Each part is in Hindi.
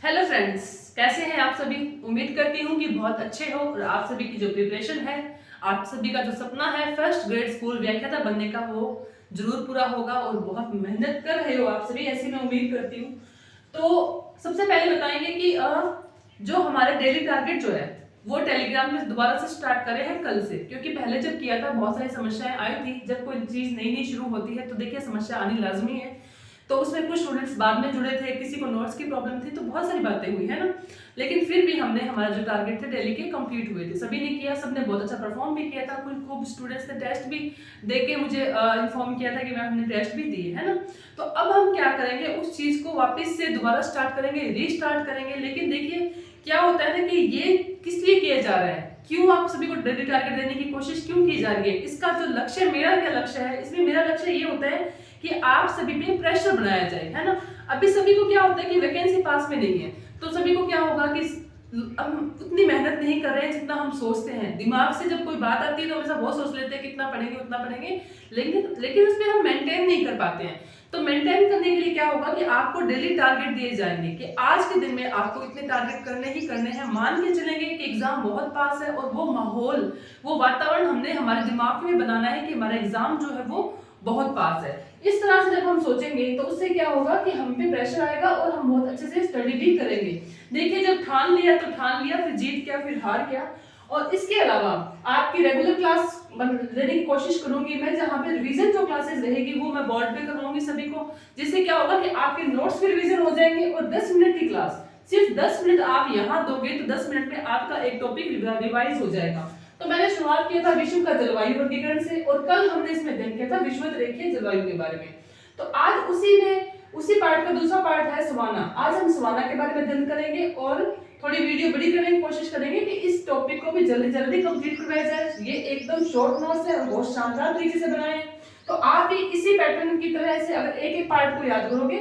हेलो फ्रेंड्स, कैसे हैं आप सभी। उम्मीद करती हूँ कि बहुत अच्छे हो और आप सभी की जो प्रिपरेशन है, आप सभी का जो सपना है फर्स्ट ग्रेड स्कूल व्याख्याता बनने का, वो जरूर पूरा होगा और बहुत मेहनत कर रहे हो आप सभी, ऐसी मैं उम्मीद करती हूँ। तो सबसे पहले बताएंगे कि जो हमारे डेली टारगेट जो है वो टेलीग्राम में दोबारा से स्टार्ट करे हैं कल से, क्योंकि पहले जब किया था बहुत सारी समस्याएं आई थी। जब कोई चीज नई नई शुरू होती है तो देखिए समस्या आनी लाजमी है। तो उसमें कुछ स्टूडेंट्स बाद में जुड़े थे, किसी को नोट्स की प्रॉब्लम थी, तो बहुत सारी बातें हुई है ना। लेकिन फिर भी हमने हमारा जो टारगेट थे डेली के कंप्लीट हुए थे, सभी ने किया, सबने बहुत अच्छा परफॉर्म भी किया था। कुछ खूब स्टूडेंट्स ने टेस्ट भी दे के मुझे इन्फॉर्म किया था कि मैम हमने टेस्ट भी दिए है ना। तो अब हम क्या करेंगे, उस चीज को वापस से दोबारा स्टार्ट करेंगे, रीस्टार्ट करेंगे। लेकिन देखिए क्या होता है ना कि ये किस लिए किया जा रहा है, क्यों आप सभी को डेली टारगेट देने की कोशिश क्यों की जा रही है, इसका जो लक्ष्य, मेरा क्या लक्ष्य है इसमें, मेरा लक्ष्य ये होता है कि आप सभी पे प्रेशर बनाया जाए, है ना। अभी सभी को क्या होता है कि वैकेंसी पास में नहीं है, तो सभी को क्या होगा कि हम उतनी मेहनत नहीं कर रहे हैं जितना हम सोचते हैं। दिमाग से जब कोई बात आती है तो हमेशा बहुत सोच लेते हैं कितना पढ़ेंगे उतना पढ़ेंगे, लेकिन लेकिन उसमें हम मेंटेन नहीं कर पाते हैं। तो मेंटेन करने के लिए क्या होगा कि आपको डेली टारगेट दिए जाएंगे कि आज के दिन में आपको इतने टारगेट करने ही करने हैं। मान के चलेंगे कि एग्जाम बहुत पास है और वो माहौल, वो वातावरण हमने हमारे दिमाग में बनाना है कि हमारा एग्जाम जो है वो बहुत पास है। इस तरह से जब हम सोचेंगे तो उससे क्या होगा कि हम पे प्रेशर आएगा और हम बहुत अच्छे से स्टडी भी करेंगे। देखिए जब ठान लिया तो ठान लिया, फिर जीत क्या, फिर हार क्या। और इसके अलावा आपकी रेगुलर क्लास लेने की कोशिश करूंगी मैं, जहाँ पे रिवीजन जो क्लासेस रहेगी वो मैं बोर्ड पे करवाऊंगी सभी को, जिससे क्या होगा कि आपके नोट्स भी रिवीजन हो जाएंगे। और 10 मिनट की क्लास, सिर्फ 10 मिनट आप यहाँ दोगे तो 10 मिनट में आपका एक टॉपिक रिवाइज हो जाएगा। तो मैंने शुरुआत किया था विश्व का जलवायु वर्गीकरण से, और कल हमने इसमें अध्ययन किया था विषुवत रेखीय जलवायु के बारे में। तो आज उसी पार्ट का दूसरा पार्ट है सवाना। आज हम सवाना के बारे में अध्ययन करेंगे और थोड़ी वीडियो बड़ी करने की कोशिश करेंगे कि इस टॉपिक को भी जल्दी जल्दी कंप्लीट करवाया जाए। ये एकदम शॉर्ट नोट्स है और बहुत शानदार तरीके से बनाए हैं। तो आप भी इसी पैटर्न की तरह से अगर एक एक पार्ट को याद करोगे,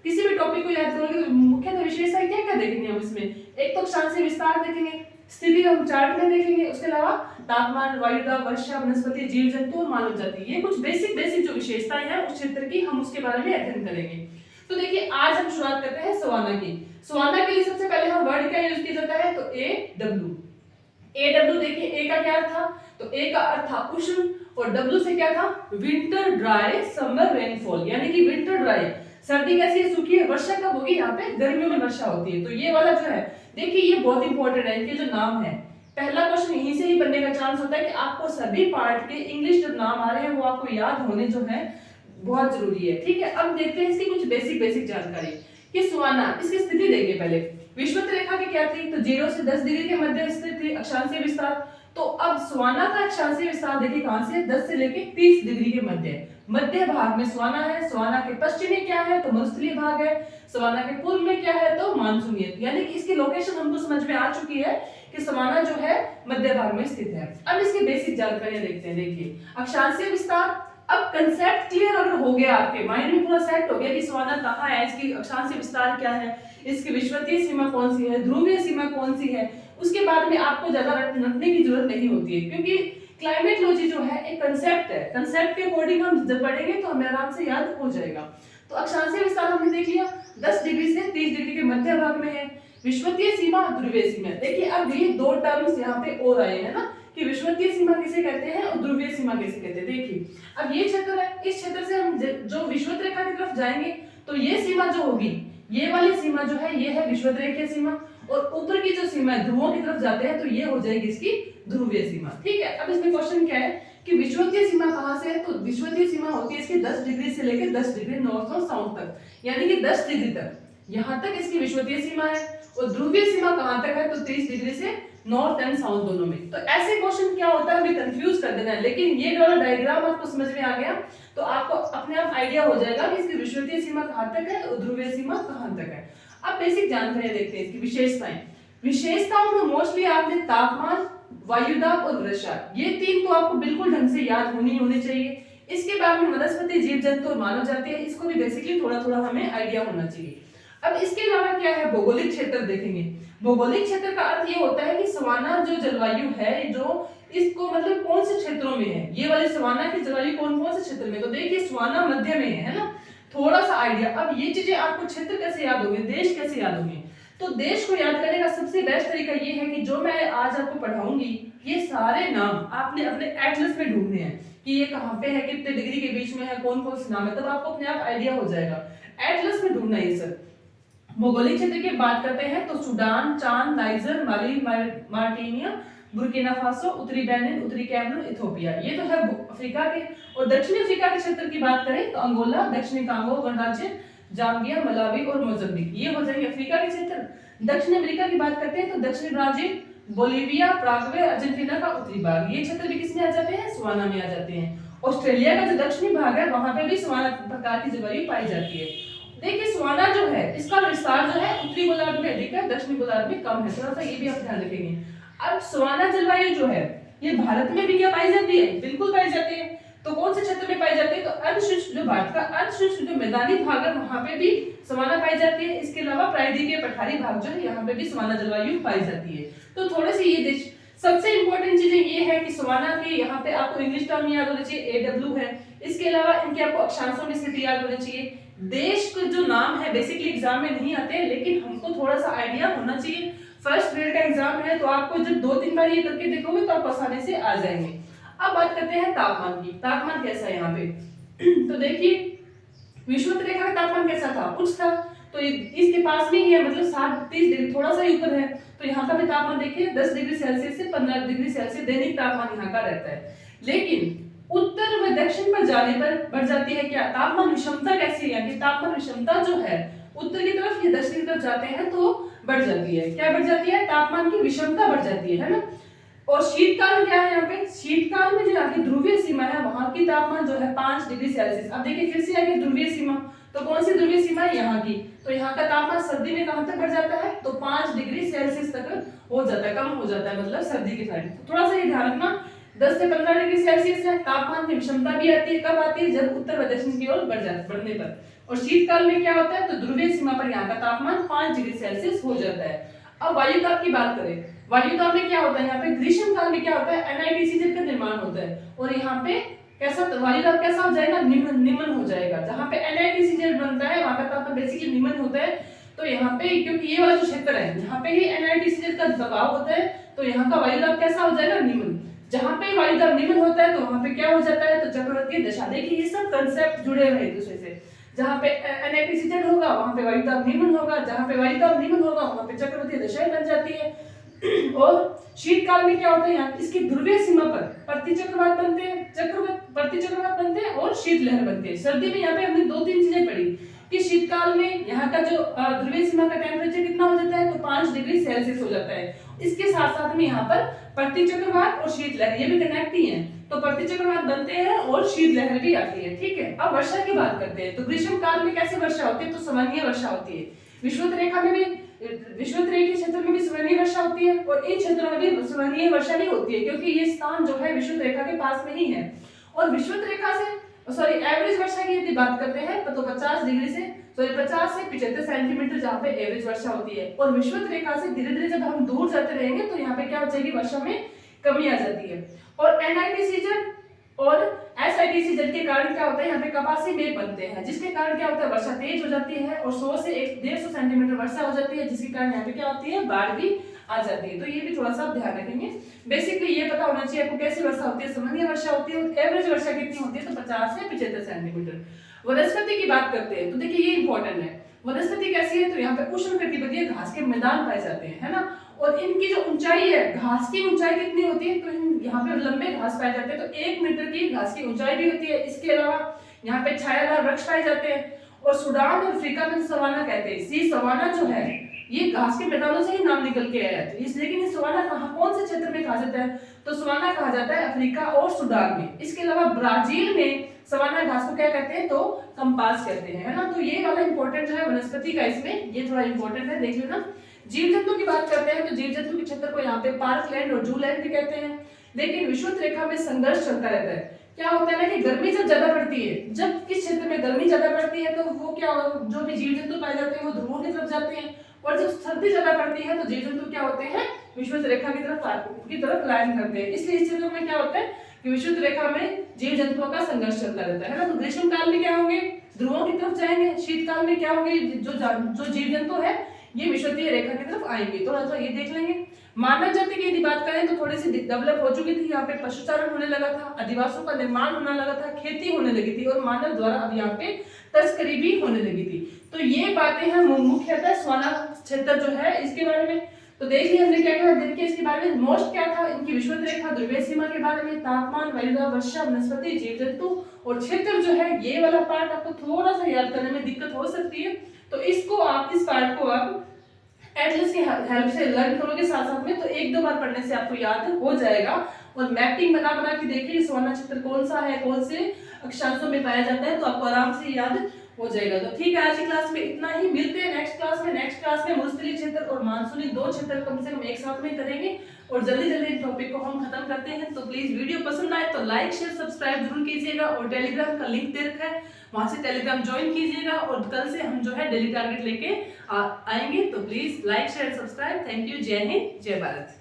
किसी भी टॉपिक को याद करोगे, तो मुख्यतः विशेषताएं क्या क्या देखेंगे हम इसमें। एक तो अक्षांशीय विस्तार देखेंगे, स्थिति हम चार्ट में देखेंगे, उसके अलावा तापमान, वायुदाब, वर्षा, वनस्पति, जीव जंतु और मानव जाति, ये कुछ बेसिक बेसिक जो विशेषताएं हैं उस क्षेत्र की, हम उसके बारे में अध्ययन करेंगे। तो देखिए आज हम शुरुआत करते हैं सवाना की। सवाना के लिए सबसे पहले हम वर्ड क्या यूज किया जाता है, तो ए डब्ल्यू। देखिए ए का क्या अर्थ था, तो ए का अर्थ था उष्ण, और डब्ल्यू से क्या था, विंटर ड्राई समर रेनफॉल, यानी कि विंटर ड्राई, सर्दी कैसी है, सूखी है। वर्षा कब होगी, यहाँ पे गर्मियों में वर्षा होती है। तो ये वाला जो है, देखिए ये बहुत इंपॉर्टेंट है, इनके जो नाम है, पहला क्वेश्चन यहीं से ही बनने का चांस होता है कि आपको सभी पार्ट के इंग्लिश जो नाम आ रहे हैं वो आपको याद होने जो है बहुत जरूरी है। ठीक है, अब देखते हैं इसकी कुछ बेसिक बेसिक जानकारी कि सवाना, इसकी स्थिति देखिए पहले। विषुवत रेखा की क्या थी, तो 0 से 10 डिग्री के मध्य स्थित थी। अक्षांशीय विस्तार, तो अब सवाना का अक्षांशीय विस्तार देखिए कहां से, 10 से लेके 30 डिग्री के मध्य भाग में सवाना है। सवाना के पश्चिम में क्या है, तो मरुस्थलीय भाग है। सवाना के पूर्व में क्या है, तो मानसूनी, यानी कि इसकी लोकेशन हमको समझ में आ चुकी है कि सवाना जो है मध्य भाग में स्थित है। अब इसकी बेसिक जानकारियां देखते हैं। देखिए अक्षांशीय विस्तार, अब कंसेप्ट क्लियर अगर हो गया, आपके माइंड में पूरा सेट हो गया कि सवाना कहाँ है, इसकी अक्षांशीय विस्तार क्या है, इसकी विषुवतीय सीमा कौन सी है, ध्रुवीय सीमा कौन सी है, उसके बाद में आपको ज्यादा रटने की जरूरत नहीं होती है, क्योंकि क्लाइमेटोलॉजी जो है एक कंसेप्ट है। कंसेप्ट के अकॉर्डिंग हम जब पढ़ेंगे तो हमें आराम से याद हो जाएगा। तो अक्षांशीय विस्तार हमने देख लिया, 10 डिग्री से 30 डिग्री के मध्य भाग में है। विषुवतीय सीमा, ध्रुवीय सीमा, देखिए अब ये दो टर्म्स यहाँ पे और आए हैं ना, कि विषुवतीय सीमा किसे कहते हैं और ध्रुवीय सीमा किसे कहते हैं। देखिए अब ये क्षेत्र है, इस क्षेत्र से हम जो विषुवत रेखा की तरफ जाएंगे तो ये सीमा जो होगी, ये वाली सीमा जो है ये है विषुवत रेखीय सीमा, और ऊपर की जो सीमा है ध्रुवों की तरफ जाते हैं तो ये हो जाएगी इसकी ध्रुवीय सीमा। ठीक है, अब इसमें क्वेश्चन क्या है कि विषुवतीय सीमा कहां से है, तो विषुवतीय सीमा होती है इसकी 10 डिग्री से लेकर 10 डिग्री नॉर्थ और साउथ तक, यानी कि 10 डिग्री तक, यहां तक इसकी विषुवतीय सीमा है। और ध्रुवीय सीमा कहां तक है, तो 30 डिग्री से नॉर्थ एंड साउथ दोनों में। तो ऐसे क्वेश्चन क्या होता है, हमें कंफ्यूज कर देना है, लेकिन ये वाला डायग्राम आपको समझ में आ गया तो आपको अपने आप आइडिया हो जाएगा कि इसकी विषुवतीय सीमा कहां तक है और ध्रुवीय सीमा कहां तक है। अब बेसिक जानकारी देखते हैं इसकी विशेषताएं। विशेषताओं में मोस्टली आपने तापमान, वायुदाब और वर्षा, ये तीन तो आपको बिल्कुल ढंग से याद होनी चाहिए। इसके बाद में वनस्पति, जीव जंतु और मानव जाति है, इसको भी बेसिकली थोड़ा थोड़ा हमें आइडिया होना चाहिए। अब इसके अलावा क्या है, भौगोलिक क्षेत्र देखेंगे। भौगोलिक क्षेत्र का अर्थ ये होता है कि सवाना जो जलवायु है, जो इसको मतलब कौन से क्षेत्रों में है, ये वाले सवाना की जलवायु कौन कौन से क्षेत्र में, तो देखिए सवाना मध्य में है ना, थोड़ा सा आइडिया। अब ये चीजें आपको क्षेत्र कैसे याद होंगे, देश कैसे याद होंगे, तो देश को याद करने का सबसे बेस्ट तरीका ये है कि जो मैं आज आपको पढ़ाऊंगी ये सारे नाम आपने अपने एटलस में ढूंढने हैं कि ये कहाँ पे है, कितने डिग्री के बीच में है, कौन कौन से नाम है, तब आपको अपने आप आइडिया हो जाएगा। एटलस में ढूंढना है सर। भौगोलिक क्षेत्र की बात करते हैं तो सूडान, चाद, नाइजर, माली, मार्टिनिया, बुर्किना फासो, उत्तरी बेनिन, उत्तरी कैमरून, इथियोपिया, ये तो है अफ्रीका के। और दक्षिणी अफ्रीका के क्षेत्र की बात करें तो अंगोला, दक्षिणी कांगो गणराज्य, जाम्बिया, मलावी और मोजाम्बिक, ये हो जाएंगे अफ्रीका के क्षेत्र। दक्षिण अमेरिका की बात करते हैं तो दक्षिणी ब्राजील, बोलीविया, पराग्वे, अर्जेंटीना का उत्तरी भाग, ये क्षेत्र भी किसमें आ जाते हैं, सवाना में आ जाते हैं। ऑस्ट्रेलिया का जो दक्षिणी भाग है वहां पे भी सवाना प्रकार की जलवायु पाई जाती है। देखिए सवाना जो है इसका विस्तार जो है उत्तरी गोलार्ध में अधिक है, दक्षिणी गोलार्ध में कम है, थोड़ा सा ये भी आप ध्यान रखेंगे। अब सवाना जलवायु जो है ये भारत में भी क्या पाई जाती है, बिल्कुल पाई जाती है। तो कौन से क्षेत्र में पाई जाती है, तो अर्धशुष्क जो भारत का अर्धशुष्क जो मैदानी भाग है वहां पे भी सवाना पाई जाती है। इसके अलावा प्रायद्वीपीय पठारी भाग जो है यहाँ पे भी सवाना जलवायु पाई जाती है। तो थोड़े से ये देश, सबसे इंपॉर्टेंट चीजें ये है कि सवाना के यहाँ पे आपको इंग्लिश टर्म याद होने चाहिए, AW है। इसके अलावा इनके आपको अक्षांशों में स्थिति याद होनी चाहिए। देश के जो नाम है बेसिकली एग्जाम में नहीं आते, लेकिन हमको थोड़ा सा आइडिया होना चाहिए। फर्स्ट ग्रेड का एग्जाम है तो आपको जब 2-3 बार ये करके देखोगे तो आप आसानी से आ जाएंगे। अब बात करते हैं तापमान की। तापमान कैसा है यहाँ पे तो देखिए विषुवत रेखा का तापमान कैसा था, उच्च था। तो इसके पास में ही है, मतलब 30 डिग्री थोड़ा सा ऊपर है। तो यहाँ का भी तापमान देखिए 10 डिग्री सेल्सियस से 15 डिग्री सेल्सियस दैनिक तापमान यहाँ का रहता है। लेकिन उत्तर व दक्षिण पर जाने पर बढ़ जाती है क्या, तापमान विषमता कैसी है, तापमान विषमता जो है उत्तर की तरफ या दक्षिण की तरफ जाते हैं तो बढ़ जाती है। क्या बढ़ जाती है, तापमान की विषमता बढ़ जाती है ना। और शीतकाल में क्या है, यहाँ पे शीतकाल में जो यहाँ की ध्रुवीय सीमा है वहां की तापमान जो है 5 डिग्री सेल्सियस। अब देखिए फिर से आ गई ध्रुवीय सीमा, तो कौन सी ध्रुवीय सीमा है, यहाँ की। तो यहाँ का तापमान सर्दी में कहां तक बढ़ जाता है, तो 5 डिग्री सेल्सियस तक हो जाता है, कम हो जाता है, मतलब सर्दी के साइड। तो थोड़ा सा ये ध्यान रखना, 10 से 15 डिग्री सेल्सियस है। तापमान की विषमता भी आती है, कब आती है, जब उत्तर व दक्षिण की ओर बढ़ने पर। और शीतकाल में क्या होता है, तो ध्रुवीय सीमा पर यहाँ का तापमान 5 डिग्री सेल्सियस हो जाता है। अब वायुदाब की बात करें, वायुदाब में क्या होता है, यहाँ पे ग्रीष्म काल में क्या होता है, NITCZ का निर्माण होता है। और यहाँ पे कैसा वायुदाब कैसा हो जाएगा, निम्न हो जाएगा। जहाँ पे NITCZ बनता है वहां का तापमान बेसिकली निम्न होता है। तो यहाँ पे क्योंकि ये वाला जो क्षेत्र है यहाँ पे ही NITCZ का दबाव होता है, तो यहाँ का वायुदाब कैसा हो जाएगा, निम्न। जहाँ पे वायुदाब निम्न होता है तो वहां पे क्या हो जाता है, तो चक्रवातीय दशा। देखिए ये सब कंसेप्ट जुड़े हुए हैं एक दूसरे से। जहाँ पे NITCZ होगा वहां पे वायुदाब निम्न होगा, जहाँ पे वायुदाब निम्न होगा वहां पे चक्रवातीय दशाएं बन जाती है। और शीतकाल में क्या होता है, यहाँ इसकी ध्रुवीय सीमा पर प्रतिचक्रवात बनते हैं, प्रतिचक्रवात बनते हैं और शीतलहर बनते हैं। सर्दी में यहाँ पे हमने 2-3 चीजें पढ़ी कि शीतकाल में यहाँ का जो ध्रुवीय सीमा का टेम्परेचर कितना हो जाता है, तो 5 डिग्री सेल्सियस हो जाता है। इसके साथ साथ में यहाँ पर प्रतिचक्रवात और शीतलहर ये भी कनेक्ट ही है। तो प्रतिचक्रवात बनते हैं और शीतलहर भी आती है, ठीक है। अब वर्षा की बात करते हैं, तो ग्रीष्म काल में कैसे वर्षा होती है, तो सामान्य वर्षा होती है। विषुवत रेखा में भी, विषुवत रेखा के क्षेत्र में भी सामान्य वर्षा होती है, और इन क्षेत्रों में भी सामान्य वर्षा ही होती है, क्योंकि ये स्थान जो है विषुवत रेखा के पास में ही है। और विषुवत रेखा से एवरेज वर्षा की यदि बात करते हैं तो 50 से 75 सेंटीमीटर जहाँ पे एवरेज वर्षा होती है। और विषुवत रेखा से धीरे धीरे जब हम दूर जाते रहेंगे तो यहाँ पे क्या हो जाएगी, वर्षा में कमी आ जाती है। और NITCZ और SITCZ के कारण क्या होता है, यहाँ पे कपासी मेघ बनते हैं, जिसके कारण क्या होता है, वर्षा तेज हो जाती है और 100 से 150 सेंटीमीटर वर्षा हो जाती है, जिसके कारण यहाँ पे क्या होती है, बाढ़ भी आ जाती है। तो ये भी थोड़ा सा ध्यान रखेंगे। बेसिकली ये पता होना चाहिए आपको कैसी वर्षा होती है, सामान्य वर्षा होती है, और एवरेज वर्षा कितनी होती है, तो 50 से 75 सेंटीमीटर। वनस्पति की बात करते हैं तो देखिए ये इंपॉर्टेंट है। वनस्पति कैसी है, तो यहाँ पे उष्णकटिबंधीय घास के मैदान पाए जाते हैं, है ना। और इनकी जो ऊंचाई है, घास की ऊंचाई कितनी होती है, तो यहाँ पे लंबे घास पाए जाते हैं, तो 1 मीटर की घास की ऊंचाई भी होती है। इसके अलावा यहाँ पे छायादार वृक्ष पाए जाते हैं। और सूडान और अफ्रीका में सवाना कहते हैं। सी सवाना जो है ये घास के मैदानों से ही नाम निकल के आया है। लेकिन ये सवाना कहाँ, कौन से क्षेत्र में कहा जाता है, तो सवाना कहा जाता है अफ्रीका और सूडान में। इसके अलावा ब्राजील में सवाना घास को क्या कहते हैं, तो कंपास कहते हैं, है ना। तो ये वाला इंपॉर्टेंट जो है वनस्पति का, इसमें ये थोड़ा इंपॉर्टेंट है, देख लेना। जीव जंतु की बात करते हैं तो जीव जंतु के क्षेत्र को यहाँ पे पार्कलैंड और जूलैंड भी कहते हैं। लेकिन विषुवत रेखा में संघर्ष चलता रहता है। क्या होता है ना कि गर्मी जब ज्यादा पड़ती है, जब किस क्षेत्र में गर्मी ज्यादा पड़ती है तो वो क्या, जो भी जीव जंतु पाए जाते हैं वो ध्रुवों की तरफ जाते हैं। और जब सर्दी ज्यादा पड़ती है तो जीव जंतु क्या होते हैं, विषुवत रेखा की तरफ लाइन करते हैं। इसलिए इस क्षेत्र में क्या होता है कि विषुवत रेखा में जीव जंतुओं का संघर्ष चलता रहता है ना। तो ग्रीष्म काल में क्या होंगे, ध्रुवों की तरफ जाएंगे। शीतकाल में क्या होंगे, जो जीव जंतु है ये विषुवतीय रेखा की तरफ आएंगे। थोड़ा सा ये देख लेंगे। मानव जाति की यदि बात करें तो थोड़ी सी डेवलप हो चुकी थी। यहाँ पे पशुचारण होने लगा था, अधिवासों का निर्माण होने लगा था, खेती होने लगी थी और मानव द्वारा अब यहाँ पे तस्करी भी होने लगी थी। तो ये बातें हैं मुख्यतः स्वाना क्षेत्र जो है इसके बारे में। तो देखिए हमने क्या क्या देखिए इसके बारे में। मोस्ट क्या था, इनकी विषुवत रेखा, ध्रुवीय सीमा के बारे में, तापमान, वायुदाब, वर्षा, वनस्पति, जीव जंतु और क्षेत्र जो है, ये वाला पार्ट आपको थोड़ा सा याद करने में दिक्कत हो सकती है। तो इसको आप इस पार्ट को आप एटलस की हेल्प से लर्न करोगे साथ साथ में, तो एक दो बार पढ़ने से आपको याद हो जाएगा। और मैपिंग बना बना के देखिए स्वाना क्षेत्र कौन सा है, कौन से अक्षांशों में पाया जाता है, तो आपको आराम से याद हो जाएगा। तो ठीक है, आज की क्लास में इतना ही। मिलते हैं नेक्स्ट क्लास में। नेक्स्ट क्लास में मरुस्थलीय क्षेत्र और मानसूनी दो क्षेत्र कम से कम एक साथ में करेंगे और जल्दी जल्दी इन टॉपिक को हम खत्म करते हैं। तो प्लीज वीडियो पसंद आए तो लाइक शेयर सब्सक्राइब जरूर कीजिएगा और टेलीग्राम का लिंक दे रखा है, वहां से टेलीग्राम ज्वाइन कीजिएगा और कल से हम जो है डेली टारगेट लेके आएंगे। तो please like share subscribe. Thank you. जय हिंद, जय भारत।